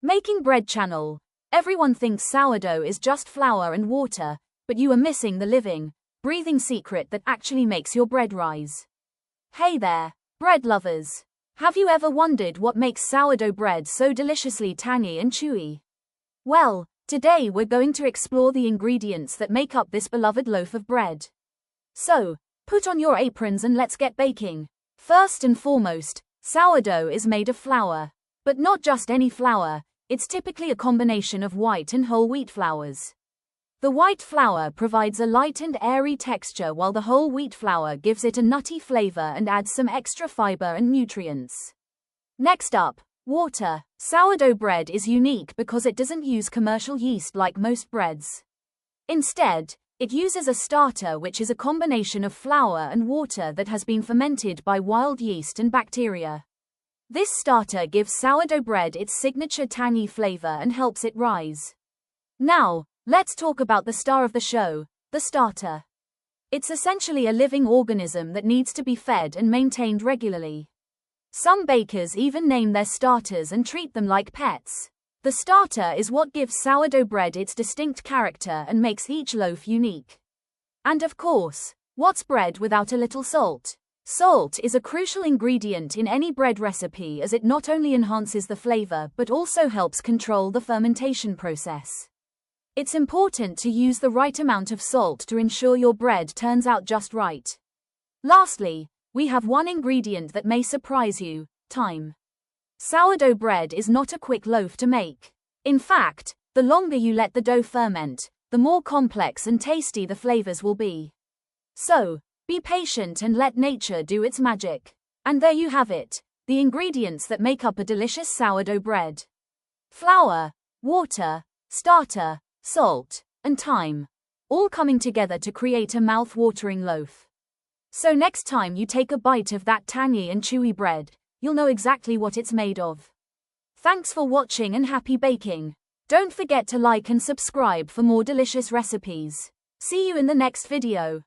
Making bread channel. Everyone thinks sourdough is just flour and water, but you are missing the living, breathing secret that actually makes your bread rise. Hey there, bread lovers. Have you ever wondered what makes sourdough bread so deliciously tangy and chewy? Well, today we're going to explore the ingredients that make up this beloved loaf of bread. So, put on your aprons and let's get baking. First and foremost, sourdough is made of flour. But not just any flour, it's typically a combination of white and whole wheat flours. The white flour provides a light and airy texture while the whole wheat flour gives it a nutty flavor and adds some extra fiber and nutrients. Next up, water. Sourdough bread is unique because it doesn't use commercial yeast like most breads. Instead, it uses a starter, which is a combination of flour and water that has been fermented by wild yeast and bacteria. This starter gives sourdough bread its signature tangy flavor and helps it rise. Now, let's talk about the star of the show, the starter. It's essentially a living organism that needs to be fed and maintained regularly. Some bakers even name their starters and treat them like pets. The starter is what gives sourdough bread its distinct character and makes each loaf unique. And of course, what's bread without a little salt? Salt is a crucial ingredient in any bread recipe, as it not only enhances the flavor but also helps control the fermentation process. It's important to use the right amount of salt to ensure your bread turns out just right. Lastly, we have one ingredient that may surprise you: time. Sourdough bread is not a quick loaf to make. In fact, the longer you let the dough ferment, the more complex and tasty the flavors will be. So, be patient and let nature do its magic. And there you have it, the ingredients that make up a delicious sourdough bread. Flour, water, starter, salt, and thyme, all coming together to create a mouth-watering loaf. So next time you take a bite of that tangy and chewy bread, you'll know exactly what it's made of. Thanks for watching and happy baking. Don't forget to like and subscribe for more delicious recipes. See you in the next video.